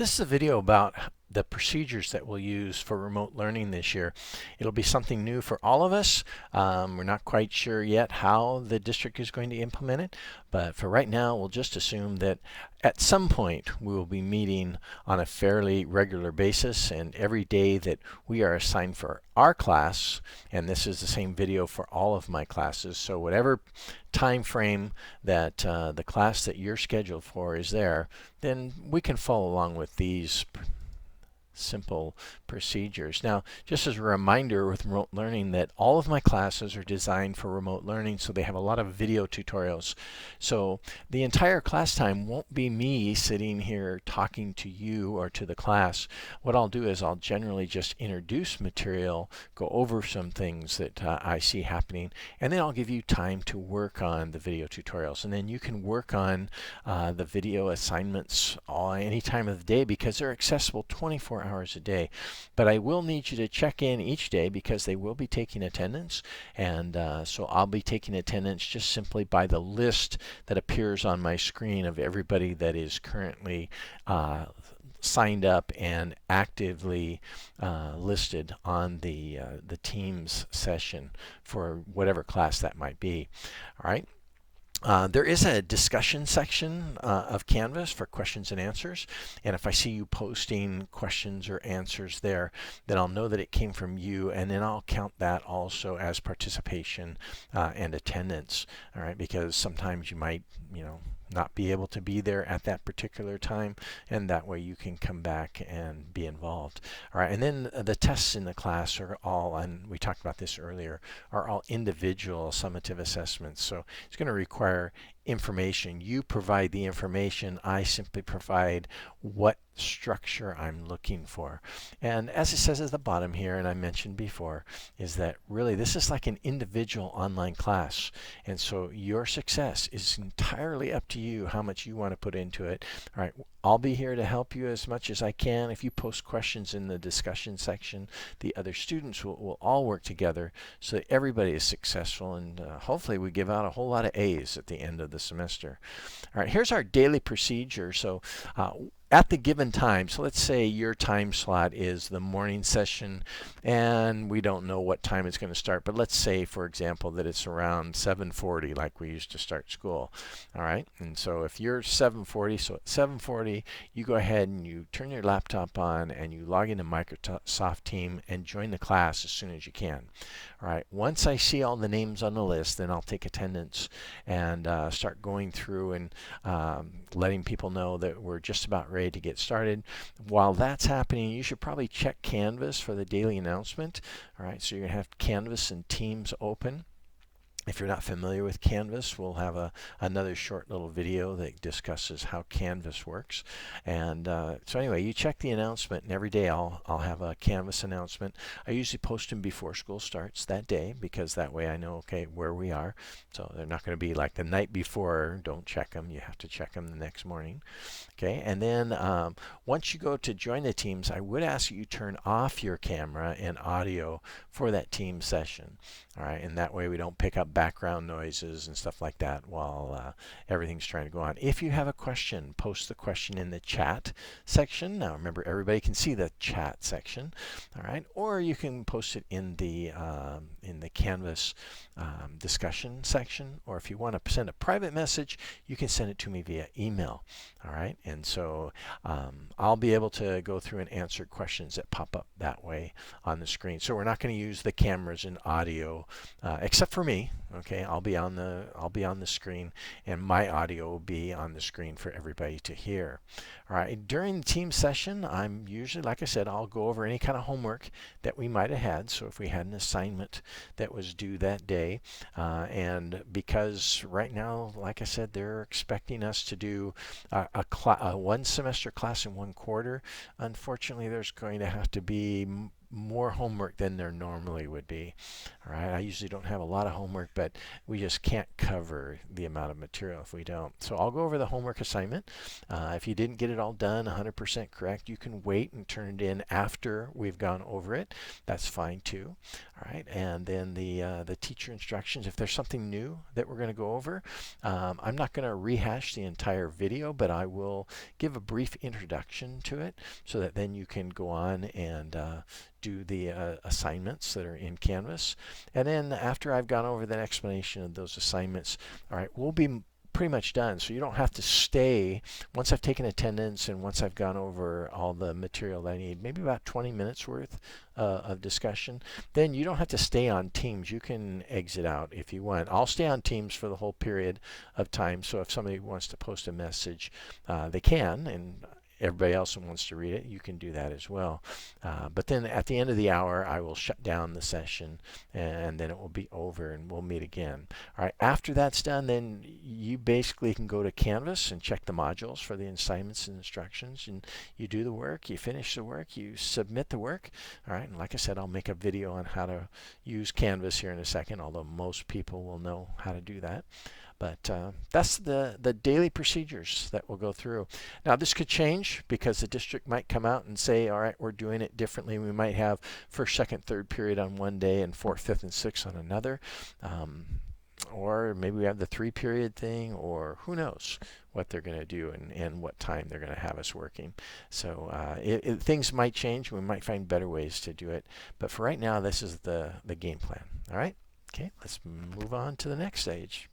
This is a video about the procedures that we'll use for remote learning this year. It'll be something new for all of us. We're not quite sure yet how the district is going to implement it, but for right now, we'll just assume that at some point we will be meeting on a fairly regular basis, and every day that we are assigned for our class, and this is the same video for all of my classes, so whatever time frame that the class that you're scheduled for is there, then we can follow along with these simple procedures. Now, just as a reminder with remote learning that all of my classes are designed for remote learning, so they have a lot of video tutorials. So the entire class time won't be me sitting here talking to you or to the class. What I'll do is I'll generally just introduce material, go over some things that I see happening, and then I'll give you time to work on the video tutorials. And then you can work on the video assignments any time of the day because they're accessible 24 hours a day. But I will need you to check in each day because they will be taking attendance, and so I'll be taking attendance just simply by the list that appears on my screen of everybody that is currently signed up and actively listed on the Teams session for whatever class that might be. All right. There is a discussion section of Canvas for questions and answers, and if I see you posting questions or answers there, then I'll know that it came from you, and then I'll count that also as participation and attendance. All right, because sometimes you might, not be able to be there at that particular time, and that way you can come back and be involved. All right, and then the tests in the class are all, and we talked about this earlier, are all individual summative assessments. So it's going to require information. You provide the information. I simply provide what structure I'm looking for. And as it says at the bottom here, and I mentioned before, is that really this is like an individual online class. And so your success is entirely up to you how much you want to put into it. All right, I'll be here to help you as much as I can. If you post questions in the discussion section, the other students will all work together so that everybody is successful, and hopefully we give out a whole lot of A's at the end of the semester. All right, here's our daily procedure. So at the given time, so let's say your time slot is the morning session, and we don't know what time it's going to start, but let's say, for example, that it's around 7:40 like we used to start school. All right, and so if you're 7:40, so at 7:40, you go ahead and you turn your laptop on and you log into Microsoft Teams and join the class as soon as you can. All right, once I see all the names on the list, then I'll take attendance and start going through and letting people know that we're just about ready to get started. While that's happening, you should probably check Canvas for the daily announcement. All right, so you're going to have Canvas and Teams open. If you're not familiar with Canvas, we'll have another short little video that discusses how Canvas works. And so anyway, you check the announcement, and every day I'll have a Canvas announcement. I usually post them before school starts that day because that way I know, okay, where we are. So they're not going to be like the night before, don't check them. You have to check them the next morning. Okay, and then once you go to join the Teams, I would ask you to turn off your camera and audio for that team session. All right, and that way we don't pick up background noises and stuff like that while everything's trying to go on. If you have a question, post the question in the chat section. Now remember, everybody can see the chat section. All right, or you can post it in the Canvas discussion section, or if you want to send a private message, you can send it to me via email. All right, and so I'll be able to go through and answer questions that pop up that way on the screen. So we're not going to use the cameras and audio except for me. Okay, I'll be on the screen, and my audio will be on the screen for everybody to hear. All right, during the team session, I'm usually, like I said, I'll go over any kind of homework that we might have had. So if we had an assignment that was due that day, and because right now, like I said, they're expecting us to do a one semester class in one quarter, unfortunately, there's going to have to be more homework than there normally would be. All right, I usually don't have a lot of homework, but we just can't cover the amount of material if we don't. So I'll go over the homework assignment. If you didn't get it all done 100% correct, you can wait and turn it in after we've gone over it. That's fine too. All right, and then the teacher instructions. If there's something new that we're going to go over, I'm not going to rehash the entire video, but I will give a brief introduction to it so that then you can go on and do the assignments that are in Canvas. And then after I've gone over that explanation of those assignments, all right, we'll be pretty much done. So you don't have to stay. Once I've taken attendance and once I've gone over all the material that I need, maybe about 20 minutes worth of discussion, then you don't have to stay on Teams. You can exit out if you want. I'll stay on Teams for the whole period of time. So if somebody wants to post a message, they can, and everybody else who wants to read it, you can do that as well. But then at the end of the hour, I will shut down the session, and then it will be over, and we'll meet again. All right. After that's done, then you basically can go to Canvas and check the modules for the assignments and instructions, and you do the work, you finish the work, you submit the work. All right. And like I said, I'll make a video on how to use Canvas here in a second, although most people will know how to do that. But that's the daily procedures that we'll go through. Now, this could change because the district might come out and say, all right, we're doing it differently. We might have first, second, third period on one day and fourth, fifth, and sixth on another. Or maybe we have the 3-period thing, or who knows what they're going to do and what time they're going to have us working. So things might change. We might find better ways to do it. But for right now, this is the game plan. All right? Okay, let's move on to the next stage.